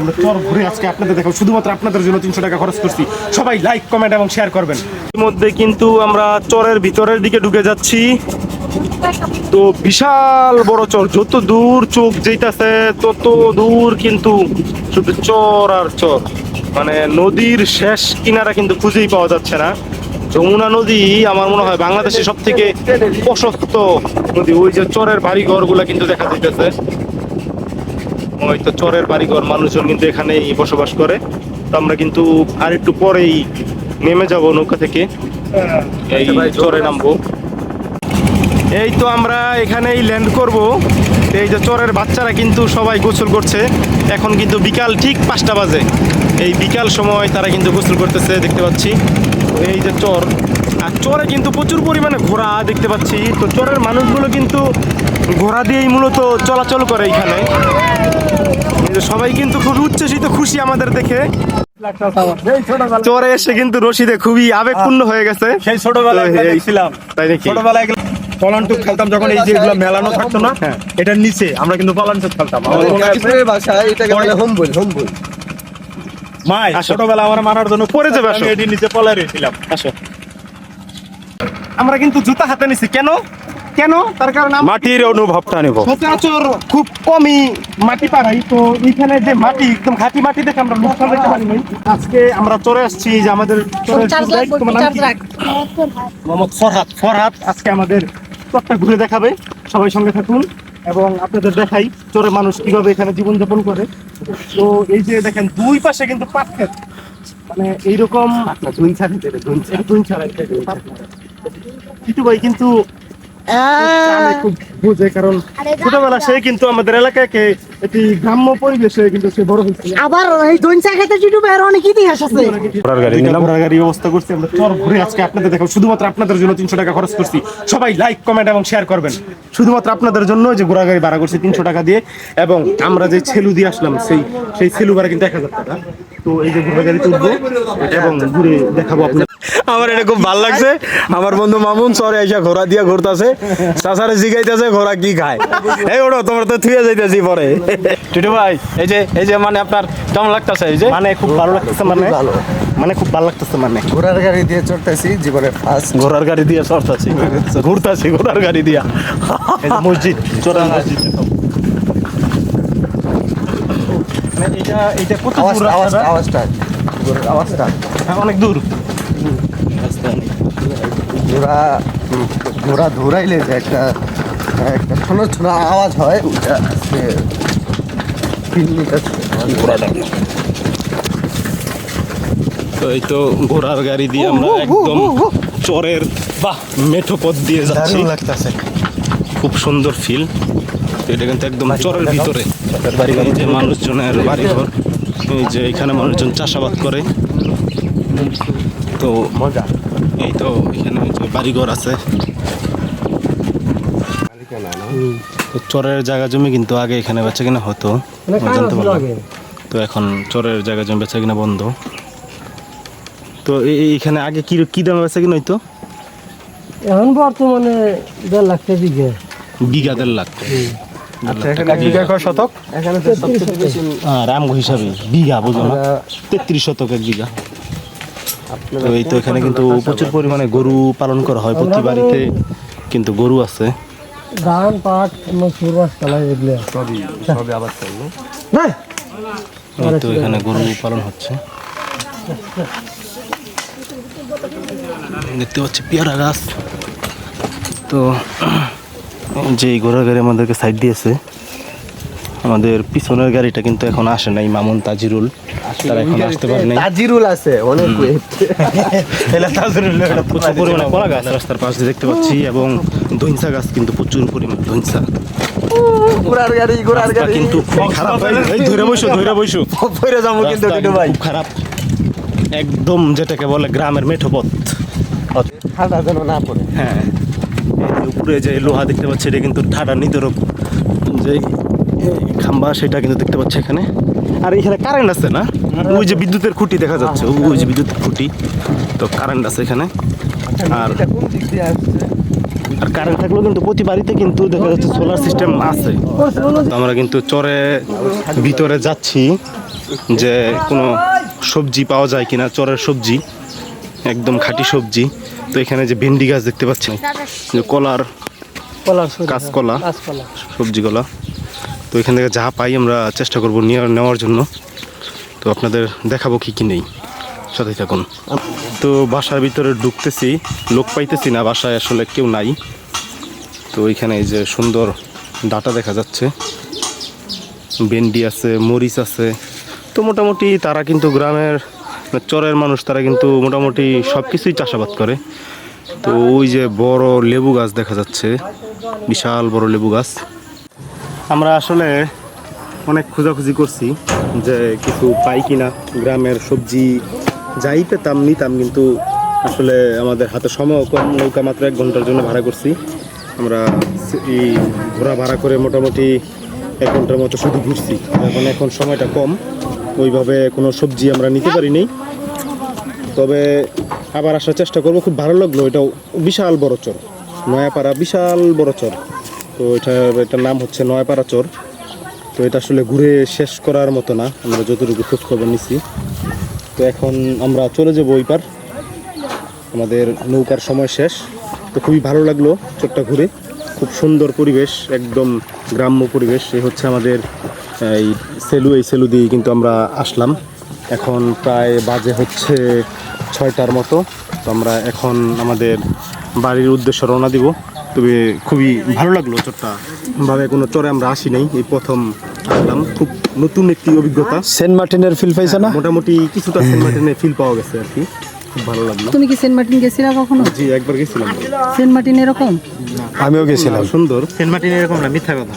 আমরা চর ঘুরে আজকে আপনাদের দেখাবো, শুধুমাত্র আপনাদের জন্য 300 টাকা খরচ করছি। সবাই লাইক, কমেন্ট এবং শেয়ার করবেন। এর মধ্যে কিন্তু আমরা চরের ভিতরের দিকে ঢুকে যাচ্ছি। তো বিশাল বড় চর, যত দূর চোখ যেতেছে তত দূর কিন্তু শুধু চর আর চর, মানে নদীর শেষ কিনারা কিন্তু খুঁজেই পাওয়া যাচ্ছে না। যমুনা নদী আমার মনে হয় বাংলাদেশের সব থেকে প্রশস্ত নদী। ওই যে চরের বাড়ি ঘর গুলা কিন্তু দেখা যাইতেছে, ওই তো চরের বাড়িঘর, মানুষজন কিন্তু এখানেই বসবাস করে। তো আমরা কিন্তু আর একটু পরেই নেমে যাব নৌকা থেকে, এই চরে নামবো। এই তো আমরা এখানেই ল্যান্ড করব। এই যে চরের বাচ্চারা কিন্তু সবাই গোসল করছে, এখন কিন্তু বিকাল ঠিক 5টা বাজে। এই বিকাল সময় তারা কিন্তু গোসল করতেছে দেখতে পাচ্ছি। এই যে চর, আর চরে কিন্তু প্রচুর পরিমাণে ঘোড়া দেখতে পাচ্ছি। তো চরের মানুষগুলো কিন্তু ঘোড়া দিয়েই মূলত চলাচল করে এখানে। সবাই কিন্তু খুবই উচ্ছ্বসিত, খুশি আমাদের দেখে। চরে এসে কিন্তু রশিদে খুবই আবেগপূর্ণ হয়ে গেছে। সেই ছোটবেলায় ছিলাম, তাই নাকি? ছোটবেলায় পলান টুক খেলতাম যখন এই যে এগুলো মেলানো থাকতো না, এটার নিচে আমরা কিন্তু পলান টুক খেলতাম। মাই ছোটবেলা আমার মারার জন্য পড়ে যাবে, আসলে এটির নিচে পলাই রয়েছিলাম। আসো, আমরা কিন্তু জুতা হাতে নিছি। কেন কেন? তার কারণ মাটির অনুভবটা নেব। সচরাচর খুব কমই মাটি পাড়াই, তো এইখানে যে মাটি একদম ঘাটি মাটি দেখে আমরা লোকসান দেখতে পারি নাই। আজকে আমরা চরে আসছি, যে আমাদের মোহাম্মদ ফরহাদ আজকে আমাদের চরটা ঘুরে দেখাবে। সবাই সঙ্গে থাকুন এবং আপনাদের দেখাই চরে মানুষ কিভাবে এখানে জীবনযাপন করে। তো এই যে দেখেন দুই পাশে কিন্তু পাট ক্ষেত, মানে এইরকম টিটু ভাই কিন্তু খুব বুঝে, কারণ ছোটবেলা সে কিন্তু আমাদের এলাকাকে একটি গ্রাম্য পরিবেশে কিন্তু সে বড় হয়েছে। আবার এই দইনচা খেতে টিটু ভাইয়ের অনেক ইতিহাস আছে। ঘোড়ার গাড়ি ব্যবস্থা করছি আমরা, চর ঘুরে আজকে আপনাদের দেখাবো, শুধুমাত্র আপনাদের জন্য 300 টাকা খরচ করছি। সবাই লাইক, কমেন্ট এবং শেয়ার করবেন, শুধুমাত্র আপনাদের জন্য। যে ঘোড়া গাড়ি ভাড়া করছি 300 টাকা দিয়ে, এবং আমরা যে ছেলু দিয়ে আসলাম সেই ছেলু ভাড়া কিন্তু 1000 টাকা। তো এই যে ঘোড়া গাড়িতে উঠবো এবং ঘুরে দেখাবো আপনাদের। আমার এটা খুব ভালো লাগছে। আমার বন্ধু মামুন চরে এসে ঘোড়া দিয়া ঘুরতেছে, চাচারে জিগাইতেছে ঘোড়া কি খায়। এই ওড়ো, তোমার তো থুয়ে যাইতেছি পরে। টিটু ভাই, এই যে মানে আপনার কেমন লাগতেছে? এই যে মানে খুব ভালো লাগতেছে, মানে খুব ভালো লাগতেছে। মানে ঘোড়ার গাড়ি দিয়ে চড়তেছি, জীবনে ফার্স্ট ঘোড়ার গাড়ি দিয়ে চড়তেছি, ঘুরতেছি ঘোড়ার গাড়ি দিয়া। মসজিদ, চোরা মসজিদ। এটা কত দূর? আওয়াজটা অনেক দূর। ঘোড়া ধরাইলে যে একটা ছোট ছোট আওয়াজ হয়, ওটা তো এই তো ঘোড়ার গাড়ি দিয়ে আমরা একদম চরের মেঠো পথ দিয়ে যাচ্ছি, লাগতেছে। খুব সুন্দর ফিল। তো এটা কিন্তু একদম চরের ভিতরে, এই যে মানুষজনের বাড়িঘর, এই যে এখানে মানুষজন চাষাবাদ করে। তো মজা। এই তো এখানে বাড়িঘর আছে। তো চরের জায়গা জমি কিন্তু আগে এখানে বেচা কিনা হতো, জানতে পারলাম। তো এখন চরের জায়গা জমি বেচা কিনা বন্ধ। তো এইখানে আগে কি দামে বেচা কিনা হইতো? এখন বর্তমানে 1.5 লাখ বিঘা। বিঘা 1.5 লাখ। শতক এখানে তো সবচেয়ে বেশি রাম হিসাবে বিঘা, বুঝো না, 33 শতক এক বিঘা। তো এই তো এখানে কিন্তু প্রচুর পরিমাণে গরু পালন করা হয়, প্রতি বাড়িতে কিন্তু গরু আছে। ধান, পাট, মসুর, মাসকলাই এগুলো সবই আবাদ করি না। এই তো এখানে গরু পালন হচ্ছে, দেখতে পাচ্ছি পেয়ারা গাছ। তো যে ঘোড়ার গাড়ি আমাদেরকে সাইড দিয়েছে, আমাদের পিছনের গাড়িটা কিন্তু এখন আসে নাই। মামুন, তাজিরুল তারা এখন আসতে পারে নাই। তাজিরুল আছে অনেক প্রচুর পরিমাণে কলা গাছ রাস্তার পাশে দেখতে পাচ্ছি, এবং ধইনসা গাছ কিন্তু প্রচুর পরিমাণে ধইনসা। ঘোড়ার গাড়ি কিন্তু খুব খারাপ, ধরে বসো পরে যাবো কিন্তু টিটু ভাই। খুব খারাপ, একদম যেটাকে বলে গ্রামের মেঠো পথ। ঠান্ডা যেন না পড়ে। হ্যাঁ, উপরে যে লোহা দেখতে পাচ্ছি, এটা কিন্তু ঠাডা নিতরক যে খাম্বা, সেটা কিন্তু দেখতে পাচ্ছি এখানে। আর এখানে কারেন্ট আছে না, ওই যে বিদ্যুতের খুঁটি দেখা যাচ্ছে, ওই যে বিদ্যুতের খুঁটি, তো কারেন্ট আছে এখানে। আর কারেন্ট থাকলেও কিন্তু প্রতি বাড়িতে কিন্তু দেখা যাচ্ছে সোলার সিস্টেম আছে। আমরা কিন্তু চরে ভিতরে যাচ্ছি, যে কোনো সবজি পাওয়া যায় কিনা, চরের সবজি, একদম খাঁটি সবজি। তো এখানে যে ভেন্ডি গাছ দেখতে পাচ্ছি, যে কলার কাঁচকলা, সবজি কলা। তো এখান থেকে যা পাই আমরা চেষ্টা করবো নেওয়ার জন্য। তো আপনাদের দেখাবো কি কি নেই, সাথে থাকুন। তো বাসার ভিতরে ঢুকতেছি, লোক পাইতেছি না, বাসায় আসলে কেউ নাই। তো এখানে এই যে সুন্দর ডাটা দেখা যাচ্ছে, ভেন্ডি আছে, মরিচ আছে। তো মোটামুটি তারা কিন্তু গ্রামের চরের মানুষ, তারা কিন্তু মোটামুটি সব কিছুই চাষাবাদ করে। তো ওই যে বড় লেবু গাছ দেখা যাচ্ছে, বিশাল বড় লেবু গাছ। আমরা আসলে অনেক খোঁজাখুঁজি করছি যে কিছু পাই কিনা, গ্রামের সবজি যাই পেতাম নিতাম, কিন্তু আসলে আমাদের হাতে সময় কম, নৌকা মাত্র 1 ঘন্টার জন্য ভাড়া করছি আমরা। এই ঘোড়া ভাড়া করে মোটামুটি 1 ঘন্টার মতো শুধু ঘুরছি। এখন সময়টা কম, ওইভাবে কোনো সবজি আমরা নিতে পারিনি। তবে আবার আসার চেষ্টা করবো। খুব ভালো লাগলো, এটাও বিশাল বড় চর, নয়াপাড়া, বিশাল বড় চর। তো এটার নাম হচ্ছে নয়াপাড়া চর। তো এটা আসলে ঘুরে শেষ করার মতো না, আমরা যতটুকু খোঁজ খবর নিছি। তো এখন আমরা চলে যাবো ওই পার, আমাদের নৌকার সময় শেষ। তো খুবই ভালো লাগলো চরটা ঘুরে, খুব সুন্দর পরিবেশ, একদম গ্রাম্য পরিবেশ। এই হচ্ছে আমাদের এই সেলু দিয়ে কিন্তু আমরা আসলাম। এখন প্রায় বাজে হচ্ছে 6টার মতো। তো আমরা এখন আমাদের বাড়ির উদ্দেশ্যে রওনা দিব। তবে খুবই ভালো লাগলো চরটা, ভাবে কোনো চরে আমরা আসি নাই, এই প্রথম আসলাম। খুব নতুন একটি অভিজ্ঞতা। সেন্ট মার্টিনের ফিল পাইছে না? মোটামুটি কিছুটা সেন্ট মার্টিনের ফিল পাওয়া গেছে আর কি, খুব ভালো লাগলো। তুমি কি সেন্ট মার্টিন গেছিলা কখনো? জি, একবার গেছিলাম। সেন্ট মার্টিন এরকম? আমিও গেছিলাম। সুন্দর। সেন্ট মার্টিন এরকম না, মিথ্যা কথা।